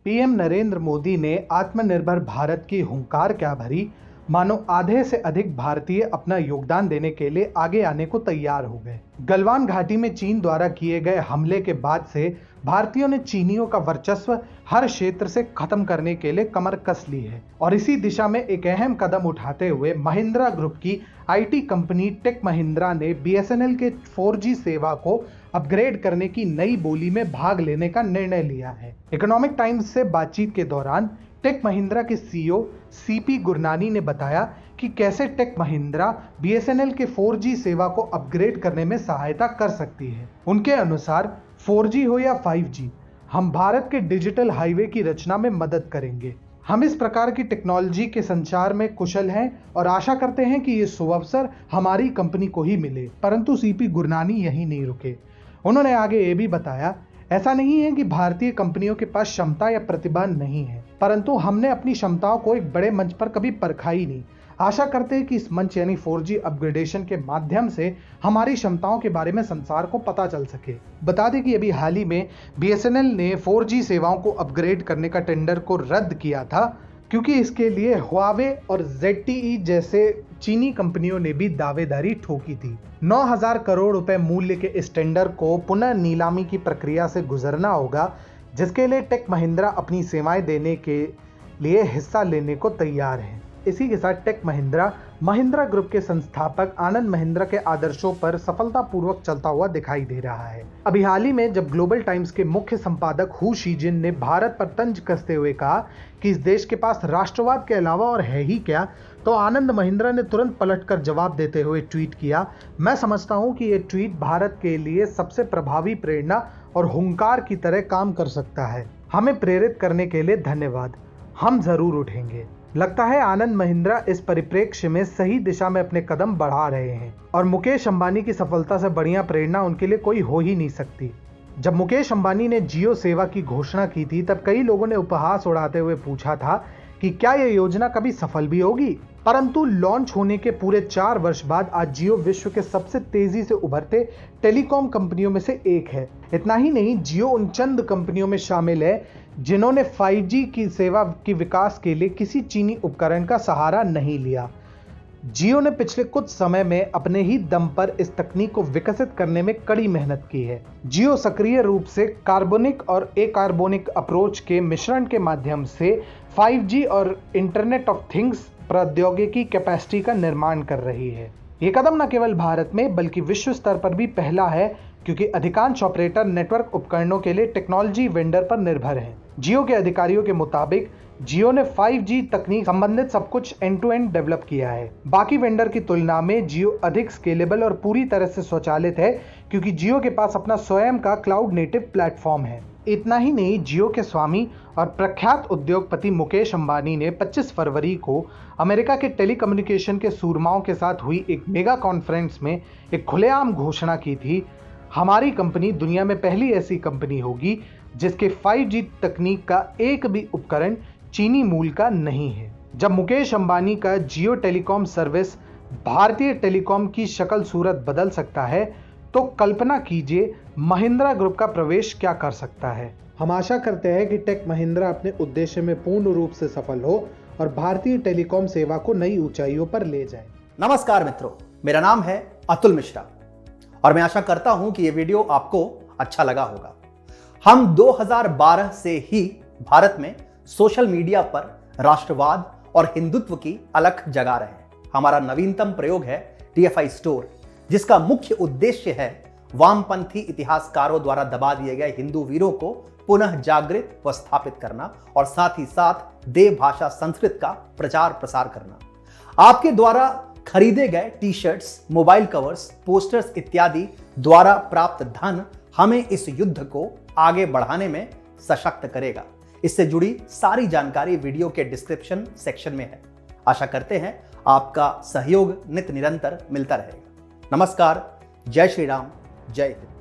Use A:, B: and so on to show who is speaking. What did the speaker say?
A: PM Narendra Modi ने आत्मनिर्भर भारत की हुंकार क्या भरी, मानो आधे से अधिक भारतीय अपना योगदान देने के लिए आगे आने को तैयार हो गए। गलवान घाटी में चीन द्वारा किए गए हमले के बाद से भारतीयों ने चीनियों का वर्चस्व हर क्षेत्र से खत्म करने के लिए कमर कस ली है और इसी दिशा में एक अहम कदम उठाते हुए महिंद्रा ग्रुप की आईटी कंपनी टेक महिंद्रा ने बीएसएनएल के 4G सेवा को अपग्रेड करने की नई बोली में भाग लेने का निर्णय लिया है। इकोनॉमिक टाइम्स से बातचीत के दौरान टेक महिंद्रा के सीईओ सीपी गुरनानी ने बताया कि कैसे टेक महिंद्रा बीएसएनएल के 4G सेवा को अपग्रेड करने में सहायता कर सकती है। उनके अनुसार 4G हो या 5G, हम भारत के डिजिटल हाईवे की रचना में मदद करेंगे। हम इस प्रकार की टेक्नोलॉजी के संचार में कुशल हैं और आशा करते हैं कि ये सुअवसर हमारी कंपनी को ही मिले। परंतु सीपी गुरनानी यहीं नहीं रुके। उन्होंने आगे ये भी बताया, ऐसा नहीं है कि भारतीय कंपनियों के पास क्षमता या प्रतिभा नहीं है, परंतु हमने अपनी क्षमताओं को एक बड़े मंच पर कभी परखा ही नहीं। आशा करते हैं कि इस मंच यानी 4G अपग्रेडेशन के माध्यम से हमारी क्षमताओं के बारे में संसार को पता चल सके। बता दें कि अभी हाल ही में बीएसएनएल ने 4G सेवाओं को अपग्रेड करने का टेंडर को रद्द किया था, क्योंकि इसके लिए हुआवे और ZTE जैसे चीनी कंपनियों ने भी दावेदारी ठोकी थी। 9,000 करोड़ रुपए मूल्य के इस टेंडर को पुनः नीलामी की प्रक्रिया से गुजरना होगा, जिसके लिए टेक महिंद्रा अपनी सेवाएं देने के लिए हिस्सा लेने को तैयार है। इसी के साथ टेक महिंद्रा ग्रुप के संस्थापक आनंद महिंद्रा के आदर्शों पर सफलतापूर्वक चलता हुआ दिखाई दे रहा है। अभी हाल ही में जब ग्लोबल टाइम्स के मुख्य संपादक हु शीजिन ने भारत पर तंज कसते हुए कहा कि इस देश के पास राष्ट्रवाद के अलावा और है ही क्या, तो आनंद महिंद्रा ने तुरंत पलटकर जवाब देते हुए ट्वीट किया, मैं समझता हूं कि ये ट्वीट भारत के लिए सबसे प्रभावी प्रेरणा और हुंकार की तरह काम कर सकता है। हमें प्रेरित करने के लिए धन्यवाद, हम जरूर उठेंगे। लगता है आनंद महिंद्रा इस परिप्रेक्ष्य में सही दिशा में अपने कदम बढ़ा रहे हैं और मुकेश अंबानी की सफलता से बढ़िया प्रेरणा उनके लिए कोई हो ही नहीं सकती। जब मुकेश अंबानी ने जियो सेवा की घोषणा की थी, तब कई लोगों ने उपहास उड़ाते हुए पूछा था कि क्या यह योजना कभी सफल भी होगी। परंतु लॉन्च होने के पूरे 4 वर्ष बाद आज जियो विश्व के सबसे तेजी से उभरते टेलीकॉम कंपनियों में से एक है। इतना ही नहीं, जियो उन चंद कंपनियों में शामिल है जिन्होंने 5G की सेवा की विकास के लिए किसी चीनी उपकरण का सहारा नहीं लिया। जियो ने पिछले कुछ समय में अपने ही दम पर इस तकनीक को विकसित करने में कड़ी मेहनत की है। जियो सक्रिय रूप से कार्बोनिक और अकार्बोनिक अप्रोच के मिश्रण के माध्यम से 5G और इंटरनेट ऑफ थिंग्स प्रौद्योगिकी कैपेसिटी का निर्माण कर रही है। ये कदम न केवल भारत में बल्कि विश्व स्तर पर भी पहला है, क्योंकि अधिकांश ऑपरेटर नेटवर्क उपकरणों के लिए टेक्नोलॉजी वेंडर पर निर्भर हैं। जियो के अधिकारियों के मुताबिक जियो ने 5G तकनीक संबंधित सब कुछ एंड टू एंड डेवलप किया है। बाकी वेंडर की तुलना में जियो अधिक स्केलेबल और पूरी तरह से स्वचालित है, क्योंकि जियो के पास अपना स्वयं का क्लाउड नेटिव प्लेटफॉर्म है। इतना ही नहीं, जियो के स्वामी और प्रख्यात उद्योगपति मुकेश अंबानी ने 25 फरवरी को अमेरिका के टेलीकम्युनिकेशन के सूरमाओं के साथ हुई एक मेगा कॉन्फ्रेंस में एक खुलेआम घोषणा की थी, हमारी कंपनी दुनिया में पहली ऐसी कंपनी होगी जिसके 5G तकनीक का एक भी उपकरण चीनी मूल का नहीं है। जब मुकेश अंबानी का जियो टेलीकॉम सर्विस भारतीय टेलीकॉम की शक्ल सूरत बदल सकता है, तो कल्पना कीजिए महिंद्रा ग्रुप का प्रवेश क्या कर सकता है। हम आशा करते हैं कि टेक महिंद्रा अपने उद्देश्य में पूर्ण रूप से सफल हो और भारतीय टेलीकॉम सेवा को नई ऊंचाइयों पर ले जाए।
B: नमस्कार मित्रों, मेरा नाम है अतुल मिश्रा और मैं आशा करता हूं कि यह वीडियो आपको अच्छा लगा होगा। हम 2012 से ही भारत में सोशल मीडिया पर राष्ट्रवाद और हिंदुत्व की अलख जगा रहे हैं। हमारा नवीनतम प्रयोग है TFI स्टोर, जिसका मुख्य उद्देश्य है वामपंथी इतिहासकारों द्वारा दबा दिए गए हिंदू वीरों को पुनः जागृत व स्थापित करना और साथ ही साथ देव भाषा संस्कृत का प्रचार प्रसार करना। आपके द्वारा खरीदे गए टी-शर्ट्स, मोबाइल कवर्स, पोस्टर्स इत्यादि द्वारा प्राप्त धन हमें इस युद्ध को आगे बढ़ाने में सशक्त करेगा। इससे जुड़ी सारी जानकारी वीडियो के डिस्क्रिप्शन सेक्शन में है। आशा करते हैं आपका सहयोग नित निरंतर मिलता रहेगा। नमस्कार, जय श्री राम, जय हिंद।